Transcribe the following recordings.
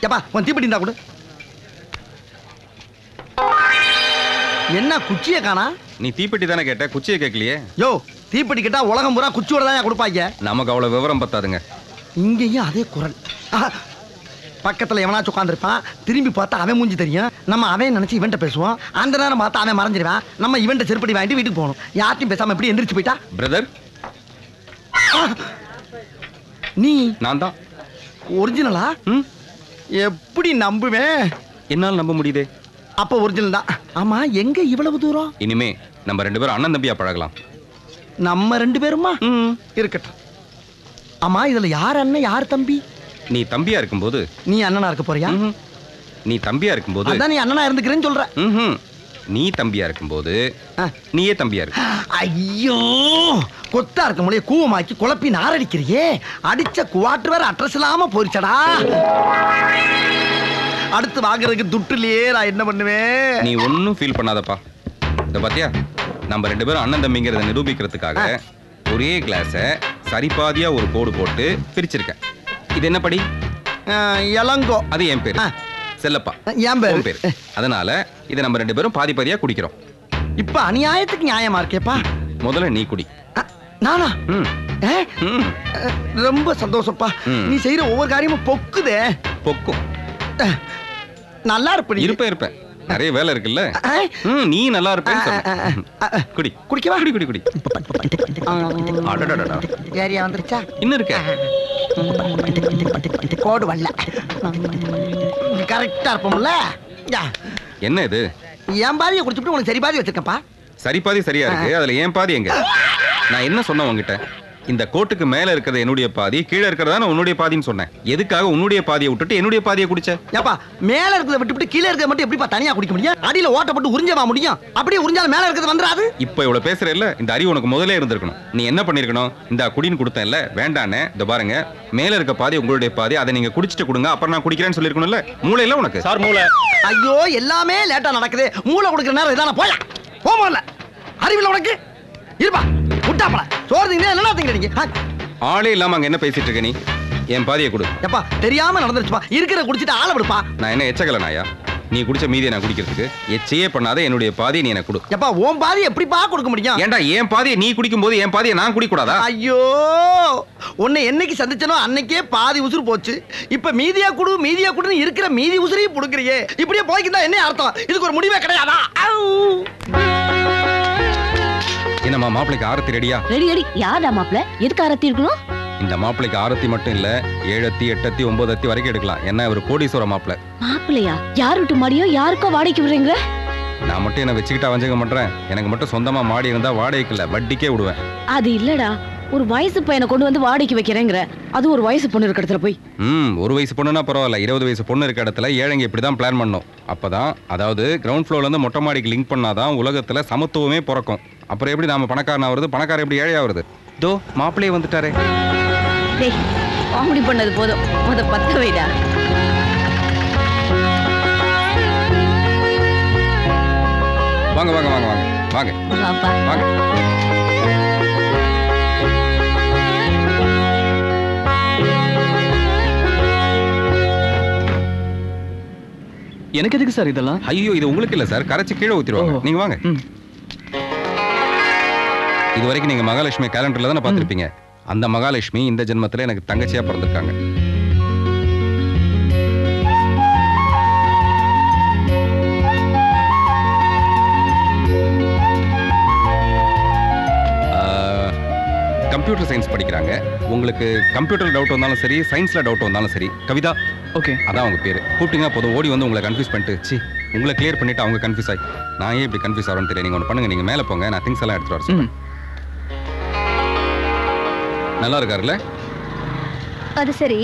ஏப்பா உன் தீப்பெட்டி இருந்தா கூட. என்ன குச்சியை காணா? நீ தீப்பெட்டி தானே கேட்ட, குச்சியை கேட்கலையே. யோ, தீப்பெட்டி கேட்டா உலகம் பூரா குச்சியோட தான் கொடுப்பாங்க. நமக்கு அவ்வளவு விவரம் பத்தாதுங்க. இங்கேயும் அதே குரல். பக்கத்துல எவனாச்சும் உட்காந்துருப்பான், திரும்பி பார்த்தா அவன் மூஞ்சி தெரியும். நம்ம அவன் நினைச்சு இவன்ட்ட பேசுவோம். அந்த நேரம் பார்த்தா அவன் மறைஞ்சிருவான். நம்ம இவன்ட்ட செருப்படி வாங்கிட்டு வீட்டுக்கு போகணும். யார்ட்டையும் பேசாம எப்படி எந்திரிச்சு போயிட்டா? பிரதர், நீ நான் தான். ஒரிஜினலா? எப்படி நம்புவேன்? என்னால் நம்ப முடியுதே. அப்ப ஒரிஜினல் தான். ஆமா, எங்க இவ்வளவு தூரம்? இனிமே நம்ம 2 பேரும் அண்ணன் தம்பியா பழகலாம். நம்ம 2 பேருமா? இருக்கட்டும். ஆமா, இதுல யார் அண்ணன் யார் தம்பி? நீ தம்பியா இருக்கும்போது நீ அண்ணனா இருக்க போறியா? நீ தம்பியா இருக்கும்போது அதான் நீ அண்ணனா இருந்துக்கிறேன்னு சொல்ற. நீ தம்பியா இருக்கும்போது நீயே தம்பியா இருக்கு. ஐயோ, கொத்தா இருக்க முடிய கூவமாக்கி குழப்பி நாரடிக்கிறியே. அடிச்ச குவாட்டர் வேற அட்ரஸ் இல்லாம போயிடுச்சடா. அடுத்து வாங்குறதுக்கு துட்டுலயே நான் என்ன பண்ணுவேன்? நீ ஒன்னும் ஃபீல் பண்ணாதப்பா. இந்த பாத்தியா, நம்ம 2 பேரும் அண்ணன் தம்பிங்கிறத நிரூபிக்கிறதுக்காக ஒரே கிளாஸ சரிபாதியா ஒரு கோடு போட்டு பிரிச்சிருக்கேன். இது என்ன படி? இளங்கோ. அது என் பேரு. செல்லப்பா என் பேரு. அதனால இதை நம்ம 2 பேரும் பாதி பாதியா குடிக்கிறோம். இப்ப அநியாயத்துக்கு நியாயமா இருக்கேப்பா. முதல்ல நீ குடி. நானா? ரொம்ப சந்தோஷப்பா. நீ செய்யற ஒவ்வொரு காரியமும் பொக்குதே. பொக்கும். நல்லா இருப்பேன். நிறைய வேலை இருக்குல்ல. நீ நல்லா இருப்பேன்னு குடி. குடிக்கவா? குடி குடி குடி. ஏரியா வந்துருச்சா? இன்னும் இருக்க. கோடு வரல. கரெக்டா இருப்போம்ல. என்ன இது? என் பாதியை குடிச்சுட்டு உனக்கு சரி பாதி வச்சிருக்கப்பா. சரி பாதி சரியா இருக்கு. அதுல ஏன் பாதி எங்க? நான் என்ன சொன்னேன் உங்ககிட்ட? இந்த கோட்டுக்கு மேல இருக்கிறது என்னுடைய பாதி, கீழே இருக்கிறதா உன்னுடைய பாதின்னு சொன்னேன். எதுக்காக உன்னுடைய பாதியை விட்டுட்டு என்னுடைய பாதியை குடிச்ச? ஏப்பா, மேல இருக்கிறத விட்டுட்டு கீழே இருக்கிறத மட்டும் எப்படிப்பா தனியா குடிக்க முடியும்? அடியில ஓட்டப்பட்டு உறிஞ்சவா முடியும்? அப்படியே உறிஞ்சாலும் மேல இருக்கிறது வந்துராது. இப்ப இவ்வளவு பேசுற இல்ல, இந்த அறிவு உனக்கு முதல்ல இருந்திருக்கணும். நீ என்ன பண்ணிருக்கணும்? இந்த குடின்னு கொடுத்தேன்ல, வேண்டானே. இந்த பாருங்க, மேல இருக்க பாதி உங்களுடைய பாதி, அதை நீங்க குடிச்சிட்டு கொடுங்க, அப்புறம் நான் குடிக்கிறேன்னு சொல்லிருக்கணும்ல. மூளை இல்ல உனக்கு? சார் மூளை. ஐயோ, எல்லாமே லேட்டா நடக்குது. மூளை கொடுக்கிற நேரம் இதான. போயா போமல. அறிவில்ல உனக்கு? இருப்பா விட்டாப்பல. சோறு திங்க என்ன திங்கிறீங்க? ஆளே இல்லாம அங்க என்ன பேசிட்டு இருக்க நீ? என் பாதியை கொடு. எப்பா, தெரியாம நடந்துருச்சுப்பா. இருக்கிற குடிச்சிட்டு ஆள விடுப்பா. நான் என்ன எச்சக்கல நாயா? நீ குடிச்ச மீதியை நான் குடிக்கிறதுக்கு எச்சையே பண்ணாத. என்னுடைய பாதியை நீ எனக்கு கொடு. எப்பா, உன் பாதி எப்படிப்பா கொடுக்க முடியும்? ஏன்டா என் பாதியை நீ குடிக்கும் போது என் பாதியை நான் குடிக்க கூடாதா? ஐயோ, உன்னை என்னைக்கு சந்திச்சனோ அன்னைக்கே பாதி உசுறு போச்சு. இப்ப மீதியா குடு மீதியா குடுன்னு இருக்கிற மீதி உசுரையும் புடுக்குறியே. இப்படியே போய்க்கிட்டா என்ன அர்த்தம்? இதுக்கு ஒரு முடிவே கிடையாதா? என்னம்மா, மாப்பிளைக்கு ஆரத்தி ரெடியா? ரெடி. யாரா மாப்பிள? எதுக்கு ஆரத்தி இருக்கணும்? இந்த மாப்பிளைக்கு ஆரத்தி மட்டும் இல்ல, 7 அத்தி 8 அத்தி 9 அத்தி வரைக்கும் எடுக்கலாம். என்ன ஒரு கோடீஸ்வர மாப்பிளை. மாப்பிளையா? யார் விட்டு மாடியோ யாருக்கோ வாடகைக்கு விடுறீங்க? நான் மட்டும் என்ன வச்சுக்கிட்டா வஞ்சகம் பண்றேன்? எனக்கு மட்டும் சொந்தமா மாடி இருந்தா வாடகைக்கு இல்ல, வட்டிக்கே விடுவேன். அது இல்லடா, ஒரு வயசு பையனை கொண்டு வந்து வாடகைக்கு வைக்கிறேங்கிற. அது ஒரு வயசு பொண்ணு இருக்க இடத்துல போய். ஒரு வயசு பொண்ணுனா பரவாயில்ல, 20 வயசு பொண்ணு இருக்க இடத்துல ஏழைங்க இப்படிதான் பிளான் பண்ணும். அப்பதான், அதாவது கிரவுண்ட் ஃப்ளோர்ல இருந்து மொட்டை மாடிக்கு லிங்க் பண்ணாதான் உலகத்துல சமத்துவமே பிறக்கும். அப்புறம் எப்படி நாம பணக்காரனா வருது, பணக்காரன் எப்படி ஏழையா வருது? தோ மாப்பிளையே வந்துட்டாரே. டேய், காமெடி பண்ணது போதும், முத பத்த வைடா. வாங்க வாங்க வாங்க வாங்க வாங்க வாப்பா வாங்க. எனக்கு எதுக்கு சார் இதெல்லாம்? ஐயோ, இது உங்களுக்கு இல்ல சார், கரைச்சி கீழே ஊத்திடுவாங்க. நீங்க வாங்க. இது வரைக்கும் நீங்க மகாலட்சுமி கேலண்டர்ல தானே பார்த்திருப்பீங்க. அந்த மகாலட்சுமி இந்த ஜென்மத்துல எனக்கு தங்கச்சியா பிறந்திருக்காங்க. கம்ப்யூட்டர் சயின்ஸ் படிக்கிறாங்க. உங்களுக்கு கம்ப்யூட்டர் டவுட் வந்தாலும் சரி, சயின்ஸ்ல டவுட் வந்தாலும் சரி, கவிதா. ஓகே, அதான் அவங்க பேரு. கூப்பிட்டீங்கன்னா போதும், ஓடி வந்து உங்களை கன்ஃபியூஸ் பண்ணிட்டு உங்களை கிளியர் பண்ணிட்டு அவங்க கன்ஃபியூஸ் ஆகி நான் ஏன் இப்படி கன்ஃபியூஸ் ஆகிறேன்னு தெரியல. நீங்க ஒன்று பண்ணுங்க, நீங்க மேலே போங்க, நான் திங்ஸ் எல்லாம் எடுத்துட்டு வரேன். நல்லா இருக்காருல்ல? அது சரி,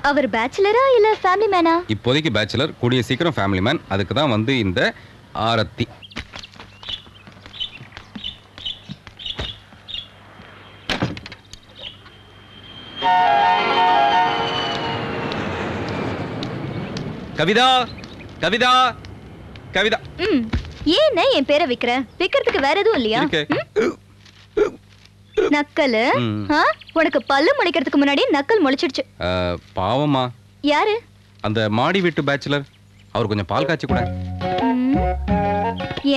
அவர் பேச்சுலரா இல்ல ஃபேமிலி மேனா? இப்போதைக்கு பேச்சுலர், கூடிய சீக்கிரம் ஃபேமிலி மேன். அதுக்கு தான் வந்து இந்த ஆரத்தி. கவிதா கவிதா கவிதா. ஏன் என் பேரை விக்கிற? விக்கிறதுக்கு வேற எதுவும் இல்லையா? நக்கல். உனக்கு பல்லு முளைக்கிறதுக்கு முன்னாடி நக்கல் முளைச்சிடுச்சு. பாவமா. யாரு? அந்த மாடி வீட்டு பேச்சுலர் அவர் கொஞ்சம் பால் காய்ச்சி கூட.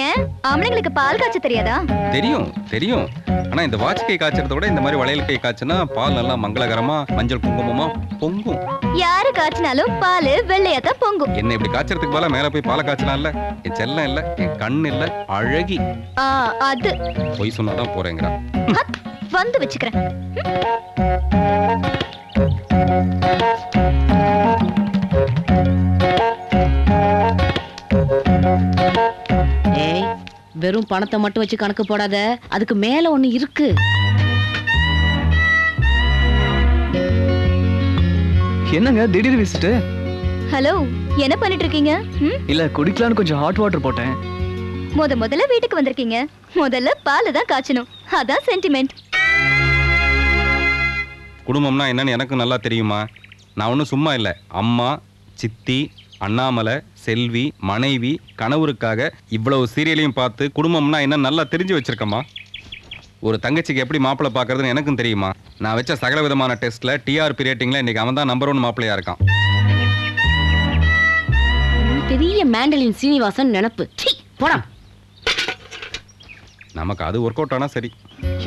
ஏன் ஆம்பளைங்களுக்கு பால் காய்ச்ச தெரியாதா? தெரியும் தெரியும். ஆனா இந்த வாட்ச் கை காய்ச்சறத விட இந்த மாதிரி வளையல் கை காய்ச்சினா பால் நல்லா மங்களகரமா மஞ்சள் குங்குமமா பொங்கும். யாரு காய்ச்சினாலும் பால் வெள்ளையா தான் பொங்கும். என்ன இப்படி காய்ச்சறதுக்கு பதிலா மேல போய் பாலை காய்ச்சலாம்ல. என் செல்லம் இல்ல, என் கண் இல்ல, அழகி. அது பொய் சொன்னாதான் போறேங்கிறா. வந்து வச்சுக்கிறேன். ஏய், வெறும் பணத்தை மட்டும் வச்சு கணக்கு போடாத, அதுக்கு மேல ஒண்ணு இருக்கு. என்னங்க திடீர் விசிட்டு? ஹலோ, என்ன பண்ணிட்டு இருக்கீங்க? இல்ல குடிக்கலான்னு கொஞ்சம் ஹாட் வாட்டர் போட்டேன். முதல்ல வீட்டுக்கு வந்திருக்கீங்க, முதல்ல பால் தான் காய்ச்சணும். அதான் சென்டிமெண்ட். குடும்பம்னா என்னன்னு எனக்கு நல்லா தெரியுமா. நான் ஒன்றும் சும்மா இல்லை. அம்மா, சித்தி, அண்ணாமலை, செல்வி, மனைவி, கணவருக்காக இவ்வளவு சீரியலையும் பார்த்து குடும்பம்னா என்ன நல்லா தெரிஞ்சு வச்சிருக்கம்மா. ஒரு தங்கச்சிக்கு எப்படி மாப்பிள்ளை பார்க்கறதுன்னு எனக்கும் தெரியுமா. நான் வச்ச சகல விதமான டெஸ்ட்ல டிஆர்பி ரேட்டிங்ல இன்னைக்கு அவன் தான் நம்பர் 1 மாப்பிள்ளையா இருக்கான். பெரிய மேண்டலின் சீனிவாசன் நினைப்பு. போடா. நமக்கு அது ஒர்க் அவுட் ஆனா சரி.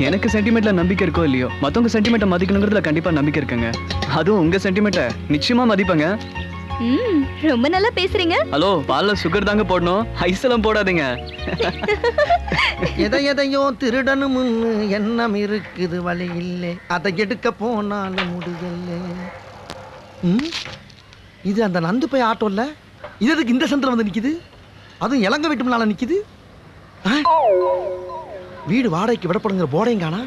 எனக்கு சென்டிமெண்ட்ல நம்பிக்கை இருக்கோ இல்லையோ, மத்தவங்க சென்டிமெண்ட்டை மதிக்கணுங்கிறதுல கண்டிப்பா நம்பிக்கை இருக்குங்க. அதுவும் உங்க சென்டிமெண்ட்டை நிச்சயமா மதிப்பங்க. ரொம்ப நல்லா பேசுறீங்க. ஹலோ, பால்ல சுகர் தாங்க போடணும், ஐஸ் எல்லாம் போடாதீங்க. எதையோ திருடனும் எண்ணம் இருக்குது, வழி இல்லை, அதை எடுக்க போனாலும் முடியல. இது அந்த நந்து போய் ஆட்டோ இல்ல, இது எதுக்கு இந்த சென்டர் வந்து நிக்குது? அதுவும் இளங்க வீட்டு முன்னால நிக்குது. வீடு வாடகைக்கு விடப்படுங்கிற போர்டையும் காணா.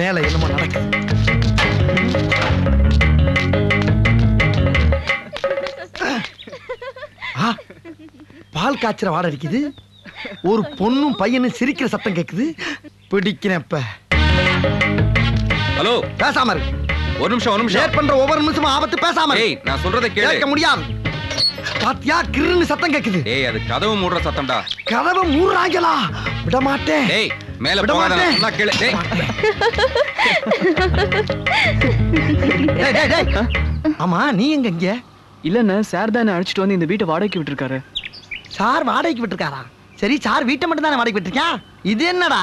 மேல என்னமோ நடக்குது. பால் காய்ச்சற வாடை அடிக்குது. ஒரு பொண்ணும் பையனும் சிரிக்கிற சத்தம் கேக்குது. பிடிக்கிறேன். இப்ப ஹலோ, பேசாம இரு. ஒரு நிமிஷம். ஷேர் பண்ற ஒவ்வொரு நிமிஷமும் ஆபத்து. பேசாம ஏய், நான் சொல்றதை கேட்க முடியாது. பாத்தியா, கிருன்னு சத்தம் கேக்குது. ஏய், அது கதவு மூடுற சத்தம்டா. கதவு மூடுறாங்களா? விட மாட்டேன். ஏய், மேல போகாத, நல்லா கேளு. டேய் டேய் டேய். ஆமா, நீ எங்க இங்க? இல்லன்னு சார் தான் அழைச்சிட்டு வந்து இந்த வீட்டை வாடகைக்கு விட்டுருக்காரு. சார் வாடகைக்கு விட்டுருக்காரா? சரி, சார் வீட்டை மட்டும் தானே வாடகைக்கு விட்டுருக்கா? இது என்னடா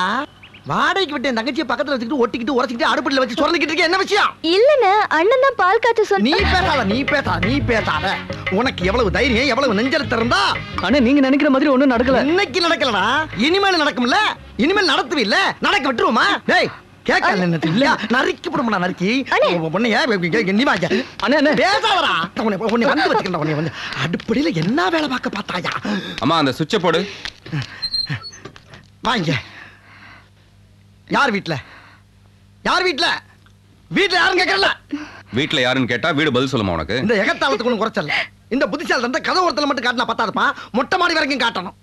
வாடகைக்கு விட்டு என் தங்கச்சியை பக்கத்துல வச்சுக்கிட்டு ஒட்டிக்கிட்டு உரசிக்கிட்டு அடுப்புல வச்சு சுரண்டிக்கிட்டு இருக்க? என்ன விஷயம்? இல்லன்னு அண்ணன் தான் பால் காய்ச்ச சொன்ன. நீ பேசாத. உனக்கு எவ்வளவு தைரியம், எவ்வளவு நெஞ்சல் இருந்தா? ஆனா நீங்க நினைக்கிற மாதிரி ஒண்ணும் நடக்கல. இன்னைக்கு நடக்கலடா, இனிமேல் நடக்கும்ல. இனிமேல் நடத்துவில்ல, நடக்க விட்டுருவோமா? டேய், கேட்கல என்ன இல்ல, நறுக்கி போடுமா. நறுக்கி உன்னைய நீ வாங்க. அண்ணே பேசாதடா. உன்னை வந்து வச்சுக்கடா. உன்னை வந்து அடுப்படியில என்ன வேலை பார்க்க பார்த்தாயா? அம்மா, அந்த சுவிட்சை போடு. வாங்க. யார் வீட்ல? வீட்ல யாரும் கேட்கல. வீட்டுல யாருன்னு கேட்டா வீடு பதில் சொல்லுமா உனக்கு? இந்த எகத்தாளத்துக்கு ஒண்ணு குறைச்சல. இந்த புத்திசாலி தந்த கதை ஒருத்தல மட்டும் காட்டினா பத்தாதுப்பா, மொட்டை மாடி வரைக்கும் காட்டணும்.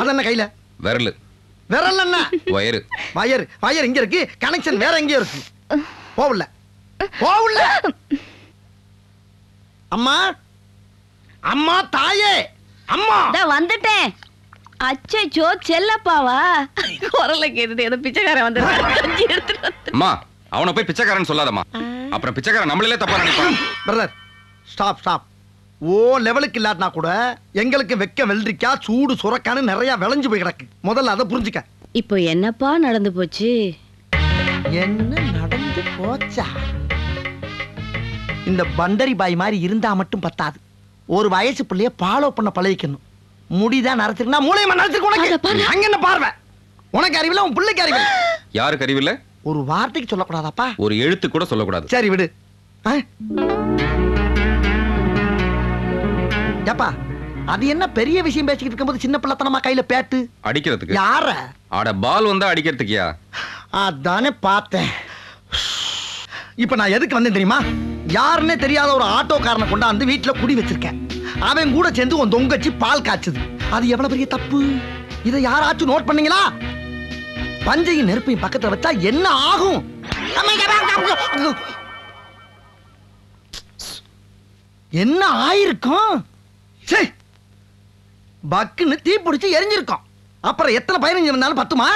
அது என்ன கையில? விரல் என்ன? வயர் இங்க இருக்கு, கனெக்ஷன் வேற எங்கேயோ இருக்கு. போவுல. அம்மா தாயே, அம்மா வந்துட்டேன். அச்சோ, செல்லப்பாவா? குரல கேட்டுட்டு ஏதோ பிச்சைக்காரன் வந்து அம்மா, அவனை போய் பிச்சைக்காரன் சொல்லாதம்மா. அப்புறம் பிச்சைக்காரன் நம்மளே தப்பா நினைப்பான். Brother, stop. ஓ லெவலுக்கு இல்லாட்டினா கூட எங்களுக்கு வெக்க வெள்ளரிக்கா சூடு சுரக்கான்னு நிறைய விளைஞ்சு போய் கிடக்கு. முதல்ல அதை புரிஞ்சுக்க. இப்போ என்னப்பா நடந்து போச்சு? என்ன நடந்து போச்சா? இந்த பண்டரி பாய் மாதிரி இருந்தா மட்டும் பத்தாது, ஒரு வயசு பிள்ளைய ஃபாலோ பண்ண பழகிக்கணும். முடிதான் நரைச்சிருக்கா, மூளையமா நரைச்சிருக்கு. உனக்கு அங்க என்ன பார்வை? உனக்கு அறிவில்லை, உன் பிள்ளைக்கு அறிவில்லை. யாருக்கு அறிவில்லை? ஒரு வார்த்தைக்கு சொல்லக்கூடாதாப்பா? ஒரு எழுத்து கூட சொல்லக்கூடாது. சரி விடு. ஏப்பா, அது என்ன பெரிய விஷயம் பேசிக்கிட்டு இருக்கும்போது சின்ன பிள்ளைத்தனமா கையில பேட்டு அடிக்கிறதுக்கு? யார? ஆட பால் வந்தா அடிக்கிறதுக்கியா? அதானே பார்த்தேன். இப்ப நான் எதுக்கு வந்தேன் தெரியுமா? யாருன்னே தெரியாத ஒரு ஆட்டோக்காரனை கொண்டாந்து வீட்டுல குடி வச்சிருக்கேன். அவன் கூட சேர்ந்து உன் தொங்கச்சி பால் காய்ச்சுது. அது எவ்வளவு பெரிய தப்பு. இதை யாராச்சும் நோட் பண்ணீங்களா? பஞ்சையும் நெருப்பையும் பக்கத்துல வச்சா என்ன ஆகும்? என்ன ஆயிருக்கும்? பக்குன்னு தீ பிடிச்சு எரிஞ்சிருக்கும். அப்புறம் எத்தனை 15 இருந்தாலும் பத்துமா?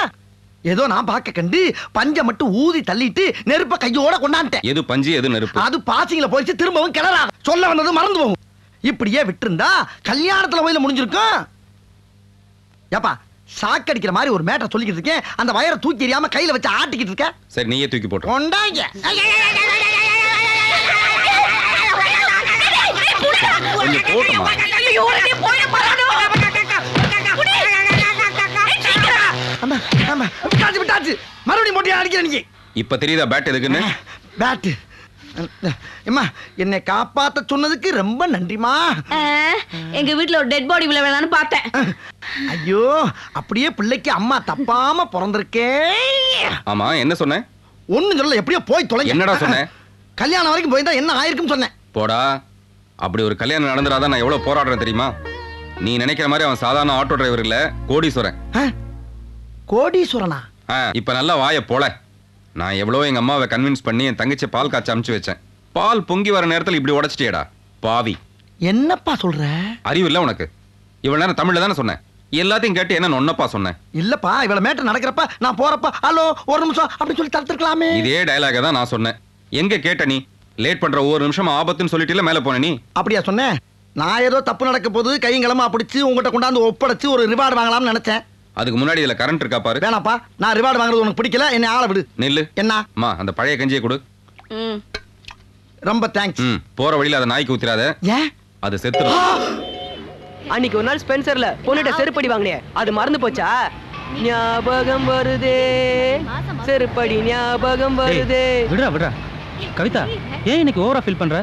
ஏதோ நான் பார்க்க கண்டு பஞ்சை மட்டும் ஊதி தள்ளிட்டு நெருப்ப கையோட கொண்டாண்டேன். எது பஞ்சு எது நெருப்பு? அது பாசிங்கள போயிச்சு, திரும்பவும் கிளறாத. சொல்ல வந்தது மறந்து போகும். இப்படியே விட்டுருந்தா கல்யாணத்துல கோயில முடிஞ்சிருக்கும். ஏப்பா சாக்கடிக்கிற மாதிரி ஒரு மேட்டர் சொல்லிக்கிட்டு இருக்கேன், அந்த வயரை தூக்கி எறியாம கையில வச்சு ஆட்டிக்கிட்டு இருக்க. சரி நீயே தூக்கி போட்டு கொண்டாங்க. கொஞ்சம் போட்டுமா. விட்டாச்சு மறுபடியும் போட்டியா அடிக்கிற நீங்க. இப்ப தெரியுதா பேட் எதுக்குன்னு? பேட்டு அம்மா என்னை காப்பாத்த சொன்னதுக்கு ரொம்ப நன்றிமா. எங்க வீட்டுல ஒரு டெட் பாடி விளையாடலான்னு பார்த்தேன். ஐயோ அப்படியே பிள்ளைக்கு அம்மா தப்பாம பிறந்திருக்கே. ஆமா என்ன சொன்ன? ஒண்ணும் சொல்லல, எப்படியோ போய் தொலை. என்னடா சொன்ன? கல்யாணம் வரைக்கும் போயிருந்தா என்ன ஆயிருக்குன்னு சொன்னேன். போடா, அப்படி ஒரு கல்யாணம் நடந்துடாதான் நான் எவ்வளவு போராடுறேன் தெரியுமா? நீ நினைக்கிற மாதிரி அவன் சாதாரண ஆட்டோ டிரைவர் இல்ல, கோடீஸ்வரன். கோடீஸ்வரனா? இப்ப நல்லா வாய போல. நான் எவ்வளவு எங்க அம்மாவை கன்வின்ஸ் பண்ணி என் தங்கச்சி பால் காய்ச்சி அமுச்சு வச்சேன். பால் பொங்கி வர நேரத்தில் இப்படி உடைச்சிட்டியடா பாவி. என்னப்பா சொல்ற? அறிவு இல்ல உனக்கு? இவ்வளவு நேரம் தமிழ்ல தானே சொன்னேன், எல்லாத்தையும் கேட்டு என்ன நொன்னப்பா சொன்னேன்? இல்லப்பா, இவ்வளவு மேட்டர் நடக்கிறப்ப நான் போறப்ப ஹலோ ஒரு நிமிஷம் அப்படி சொல்லி தடுத்துக்கலாமே. இதே டயலாக தான் நான் சொன்னேன். எங்க கேட்ட நீ? லேட் பண்ற ஒவ்வொரு நிமிஷம் ஆபத்துன்னு சொல்லிட்டு மேல போன நீ. அப்படியா சொன்னேன்? நான் ஏதோ தப்பு நடக்க போது கையங்களமா பிடிச்சு உங்ககிட்ட கொண்டாந்து ஒப்படைச்சு ஒரு ரிவார்டு வாங்கலாம்னு நினைச்சேன். அதுக்கு முன்னாடி இதுல கரண்ட் இருக்கா பாரு. வேணாப்பா, நான் ரிவார்டு வாங்குறது உனக்கு பிடிக்கல, என்ன ஆள விடு. நெல்லு. என்ன? அம்மா அந்த பழைய கஞ்சியை கொடு. ரொம்ப தேங்க்ஸ். போற வழியில அதை நாய்க்கு ஊத்திராத, ஏன்? அது செத்துரும். அன்னைக்கு ஒரு நாள் ஸ்பென்சர்ல பொண்ணுட்ட செருப்படி வாங்கினே, அது மறந்து போச்சா? ஞாபகம் வருதே செருப்படி ஞாபகம் வருதே. விடுறா விடுறா. கவிதா ஏன் இன்னைக்கு ஓவரா ஃபீல் பண்ற?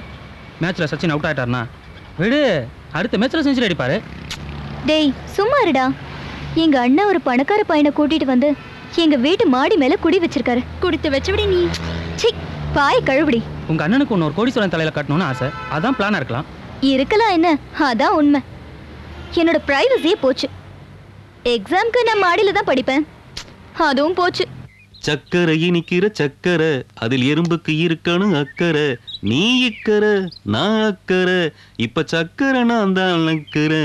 மேட்ச்ல சச்சின் அவுட் ஆயிட்டாருனா விடு, அடுத்த மேட்ச்ல செஞ்சுரி அடிப்பாரு. டேய் சும்மா இருடா. எங்க அண்ணன் ஒரு பணக்கார பையனை கூட்டிட்டு வந்து எங்க வீட்டு மாடி மேல குடி வச்சிருக்காரு. குடித்து வச்சபடி நீ சி பாய் கழுவுடி. உங்க அண்ணனுக்கு ஒன்னு ஒரு கோடீஸ்வரன் தலையில கட்டணும்னு ஆசை, அதான் பிளானா இருக்கலாம். இருக்கலாம் என்ன, அதான் உண்மை. என்னோட பிரைவசியே போச்சு. எக்ஸாம்க்கு நான் மாடியில தான் படிப்பேன், அதுவும் போச்சு. சக்கரை இனிக்கிற சக்கரை, அதில் எறும்புக்கு இருக்கணும் அக்கறை. நீ இக்கரை நான் அக்கறை, இப்ப சக்கரை நான் தான் நக்கறேன்.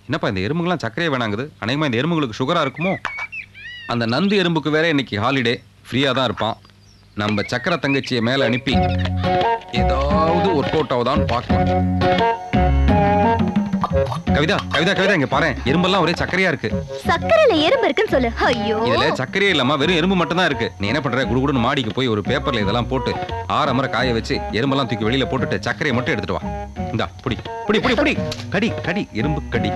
என்னப்பா இந்த எறும்புகள்லாம் சக்கரையே வேணாங்குது? அநேகமா இந்த எறும்புகளுக்கு சுகரா இருக்குமோ? அந்த நந்து எறும்புக்கு வேற இன்னைக்கு ஹாலிடே, ஃப்ரீயா தான் இருப்பான். நம்ம சக்கரை தங்கச்சியை மேல அனுப்பி ஏதாவது ஒர்க் அவுட் ஆகுதான்னு பார்க்கலாம். கவிதா கவிதா கவிதா இங்க பாரு, எறும்பெல்லாம் ஒரே சக்கரையா இருக்கு. சக்கரையில எறும்பு இருக்குன்னு சொல்லு. ஐயோ இதுல சக்கரையே இல்லாம வெறும் எறும்பு மட்டும் தான் இருக்கு. நீ என்ன பண்ற? குடுகுடுன்னு மாடிக்கு போய் ஒரு பேப்பர்ல இதெல்லாம் போட்டு ஆறமர காய வச்சு எறும்பெல்லாம் தூக்கி வெளியில போட்டுட்டு சக்கரையை மட்டும் எடுத்துட்டு வா. இந்தா புடி புடி புடி புடி. கடி கடி எறும்பு கடி.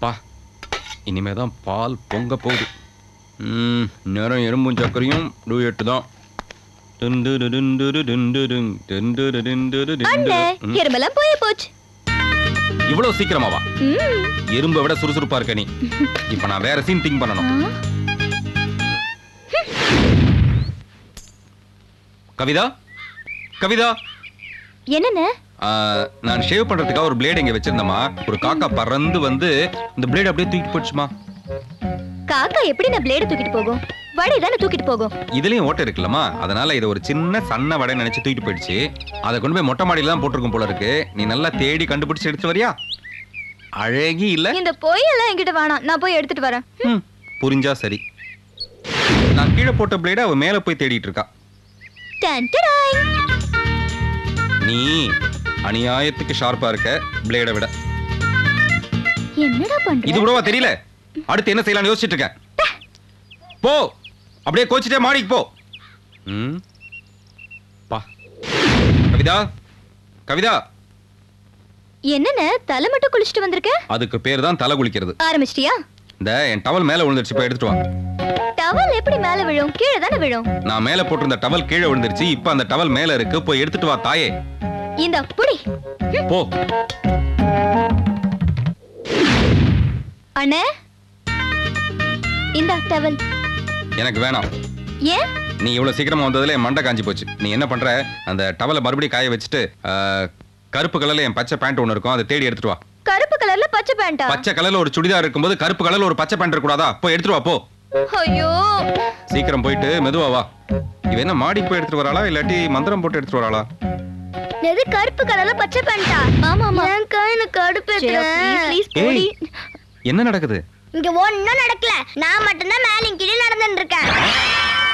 பா இனிமேதான் பால் பொங்க போகுது. நேரம் எறும்பும் சக்கரையும் டூயட்டு தான். எறும்பெல்லாம் போய் போச்சு. இவ்வளவு சீக்கிரமாவா? எறும்பை விட சுறுசுறுப்பா இருக்க நீ. இப்ப நான் வேற சீன் திங்க் பண்ணணும். கவிதா கவிதா என்னன்னு? நான் ஷேவ் பண்றதுக்காக ஒரு பிளேட் இங்க வச்சிருந்தமா, ஒரு காக்கா பறந்து வந்து இந்த பிளேட் அப்படியே தூக்கி போச்சுமா. காக்கா எப்படி நான் பிளேட தூக்கிட்டு போகும்? வடை தானே தூக்கிட்டு போகும். இதுலயும் ஓட்டை இருக்குல்லமா, அதனால இதை ஒரு சின்ன சன்ன வடை நினைச்சு தூக்கிட்டு போயிடுச்சு. அதை கொண்டு போய் மொட்டை மாடியில தான் போட்டிருக்கும் போல இருக்கு. நீ நல்லா தேடி கண்டுபிடிச்சு எடுத்து வரியா? அழகி இல்ல? இந்த பொய்யெல்லாம் என்கிட்ட வேணாம், நான் போய் எடுத்துட்டு வரேன். புரிஞ்சா சரி. நான் கீழே போட்ட பிளேட அவ மேல போய் தேடிட்டு இருக்கா. நீ அநியாயத்துக்கு ஷார்ப்பா இருக்க பிளேட விட. என்னடா பண்ற? இது கூடவா தெரியல? அடுத்து என்ன செய்யலாம்னு யோசிச்சுட்டு இருக்கேன். போ அப்படியே கோச்சிட்டே மாடிக்கு போ. பா கவிதா கவிதா. என்னன்னு தலை மட்டும் குளிச்சிட்டு வந்திருக்க? அதுக்கு பேர் தான் தலை குளிக்கிறது. ஆரம்பிச்சிட்டியா? இந்த என் டவல் மேல விழுந்துருச்சு, போய் எடுத்துட்டு வா. டவல் எப்படி மேல விழும்? கீழே தானே விழும். நான் மேல போட்டிருந்த டவல் கீழே விழுந்துருச்சு, இப்ப அந்த டவல் மேல இருக்கு, போய் எடுத்துட்டு வா தாயே. இந்த புடி போ. அண்ணே இந்த டவல் எனக்கு வேணாம். ஏன்? நீ இவ்வளவு சீக்கிரமா வந்ததுல என் மண்டை காஞ்சி போச்சு. நீ என்ன பண்ற, அந்த டவலை மறுபடியும் காய வச்சுட்டு கருப்பு கலர்ல என் பச்சை பேண்ட் ஒன்னு இருக்கும், அதை தேடி எடுத்துட்டு வா. கருப்பு கலர்ல பச்சை பேண்டா? பச்சை கலர்ல ஒரு சுடிதார் இருக்கும்போது கருப்பு கலர்ல ஒரு பச்சை பேண்ட் இருக்கக்கூடாதா? போய் எடுத்துட்டு வா போ. ஐயோ சீக்கிரம் போயிட்டு மெதுவா வா. இவ என்ன மாடிக்கு போய் எடுத்துட்டு வராளா இல்லாட்டி மந்திரம் போட்டு எடுத்துட்டு வராளா? எது கருப்பு கலர்ல பச்சை பேண்டா? ஆமா ஆமா. எனக்கு எனக்கு கடுப்பேத்துறேன். ப்ளீஸ் போடி. என்ன நடக்குது இங்க? ஒண்ணும் நடக்கல, நான் மட்டும் தான் மேல கீழே நடந்துட்டு இருக்கேன்.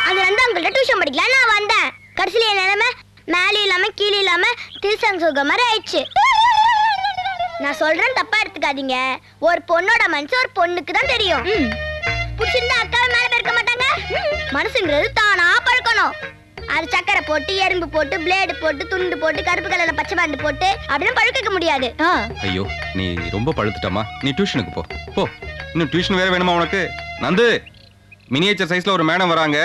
அது வந்து அவங்கள்ட்ட டியூஷன் படிக்கல நான் வந்தேன். கடைசில என் நிலைமை மேலே இல்லாம கீழே இல்லாம திருசங்க சுக மாதிரி ஆயிடுச்சு. நான் சொல்றேன் தப்பா எடுத்துக்காதீங்க. ஒரு பொண்ணோட மனசு ஒரு பொண்ணுக்கு தான் தெரியும். புடிச்சிருந்தா அக்காவை மேல பெருக்க மாட்டாங்க. மனசுங்கிறது தானா பழுக்கணும். அது சக்கரை போட்டு எறும்பு போட்டு பிளேடு போட்டு துண்டு போட்டு கருப்பு கலர்ல பச்சை பாண்டு போட்டு அப்படின்னு பழுக்க முடியாது. ஐயோ நீ ரொம்ப பழுத்துட்டமா, நீ டியூஷனுக்கு போ போ. இன்னும் டியூஷன் வேற வேணுமா உனக்கு? நந்து, மினியேச்சர் சைஸ்ல ஒரு மேடம் வராங்க,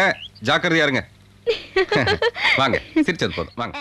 ஜாக்கிரதையா இருங்க. வாங்க, சிரிச்சது போதும், வாங்க.